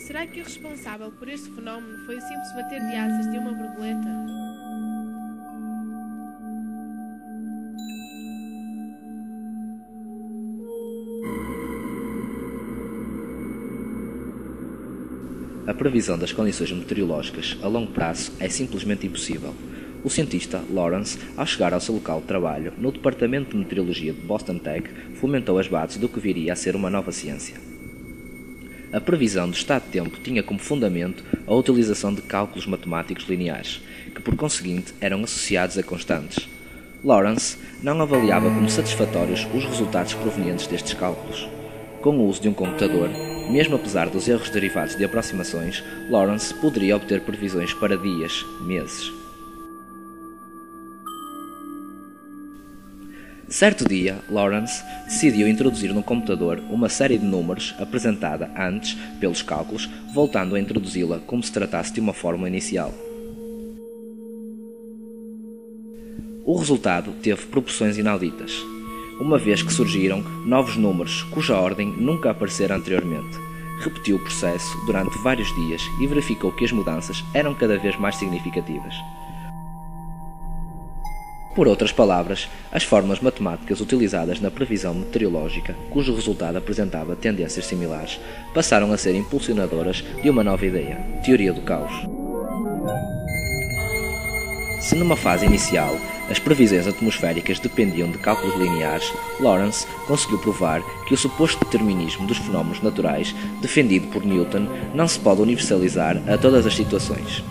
Será que o responsável por este fenómeno foi o simples bater de asas de uma borboleta? A previsão das condições meteorológicas a longo prazo é simplesmente impossível. O cientista Lawrence, ao chegar ao seu local de trabalho no Departamento de Meteorologia de Boston Tech, fomentou as bases do que viria a ser uma nova ciência. A previsão do estado de tempo tinha como fundamento a utilização de cálculos matemáticos lineares, que por conseguinte eram associados a constantes. Lawrence não avaliava como satisfatórios os resultados provenientes destes cálculos. Com o uso de um computador, mesmo apesar dos erros derivados de aproximações, Lawrence poderia obter previsões para dias, meses. Certo dia, Lawrence decidiu introduzir no computador uma série de números apresentada antes pelos cálculos, voltando a introduzi-la como se tratasse de uma fórmula inicial. O resultado teve proporções inauditas, uma vez que surgiram novos números cuja ordem nunca aparecera anteriormente. Repetiu o processo durante vários dias e verificou que as mudanças eram cada vez mais significativas. Por outras palavras, as fórmulas matemáticas utilizadas na previsão meteorológica, cujo resultado apresentava tendências similares, passaram a ser impulsionadoras de uma nova ideia, teoria do caos. Se numa fase inicial as previsões atmosféricas dependiam de cálculos lineares, Lawrence conseguiu provar que o suposto determinismo dos fenómenos naturais, defendido por Newton, não se pode universalizar a todas as situações,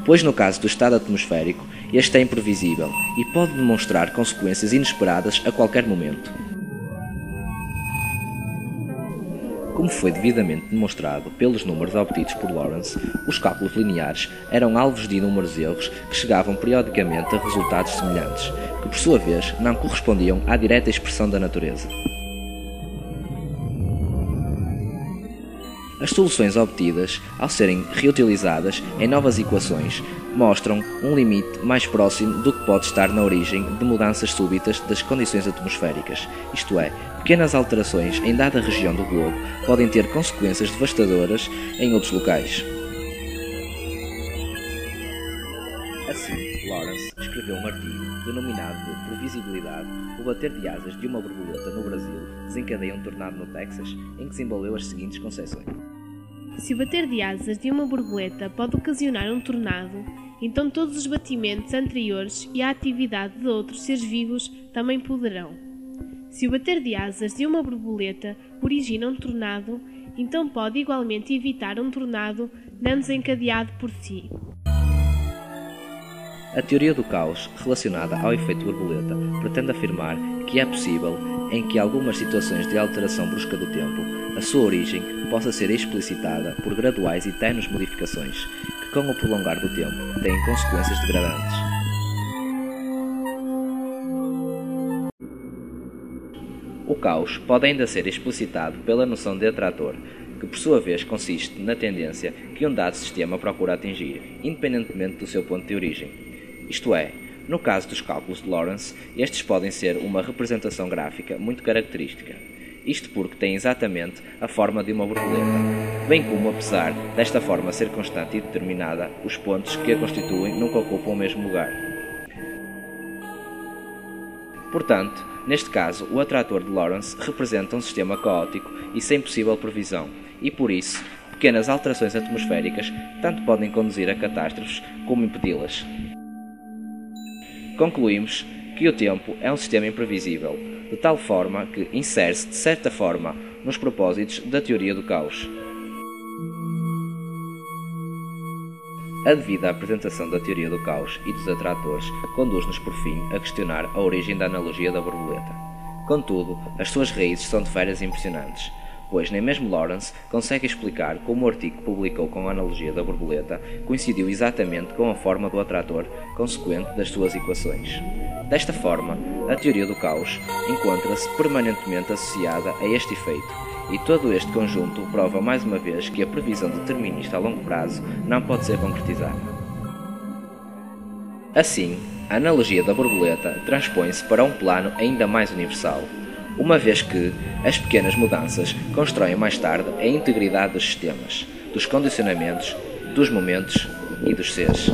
pois no caso do estado atmosférico, este é imprevisível e pode demonstrar consequências inesperadas a qualquer momento. Como foi devidamente demonstrado pelos números obtidos por Lawrence, os cálculos lineares eram alvos de inúmeros erros que chegavam periodicamente a resultados semelhantes, que por sua vez não correspondiam à direta expressão da natureza. As soluções obtidas, ao serem reutilizadas em novas equações, mostram um limite mais próximo do que pode estar na origem de mudanças súbitas das condições atmosféricas, isto é, pequenas alterações em dada região do globo podem ter consequências devastadoras em outros locais. Assim, Lawrence escreveu um artigo denominado de Previsibilidade, o bater de asas de uma borboleta no Brasil desencadeia um tornado no Texas, em que desenvolveu as seguintes concepções. Se o bater de asas de uma borboleta pode ocasionar um tornado, então todos os batimentos anteriores e a atividade de outros seres vivos também poderão. Se o bater de asas de uma borboleta origina um tornado, então pode igualmente evitar um tornado não desencadeado por si. A teoria do caos, relacionada ao efeito borboleta, pretende afirmar que é possível, em que algumas situações de alteração brusca do tempo, a sua origem possa ser explicitada por graduais e tenues modificações, que com o prolongar do tempo têm consequências degradantes. O caos pode ainda ser explicitado pela noção de atrator, que por sua vez consiste na tendência que um dado sistema procura atingir, independentemente do seu ponto de origem. Isto é, no caso dos cálculos de Lawrence, estes podem ser uma representação gráfica muito característica. Isto porque têm exatamente a forma de uma borboleta, bem como, apesar desta forma ser constante e determinada, os pontos que a constituem nunca ocupam o mesmo lugar. Portanto, neste caso, o atrator de Lawrence representa um sistema caótico e sem possível previsão, e por isso, pequenas alterações atmosféricas tanto podem conduzir a catástrofes como impedi-las. Concluímos que o tempo é um sistema imprevisível, de tal forma que insere-se de certa forma nos propósitos da teoria do caos. A devida apresentação da teoria do caos e dos atratores conduz-nos por fim a questionar a origem da analogia da borboleta. Contudo, as suas raízes são de veras impressionantes, pois nem mesmo Lawrence consegue explicar como o artigo que publicou com a analogia da borboleta coincidiu exatamente com a forma do atrator consequente das suas equações. Desta forma, a teoria do caos encontra-se permanentemente associada a este efeito, e todo este conjunto prova mais uma vez que a previsão determinista a longo prazo não pode ser concretizada. Assim, a analogia da borboleta transpõe-se para um plano ainda mais universal, uma vez que as pequenas mudanças constroem mais tarde a integridade dos sistemas. dos condicionamentos, dos momentos e dos seres.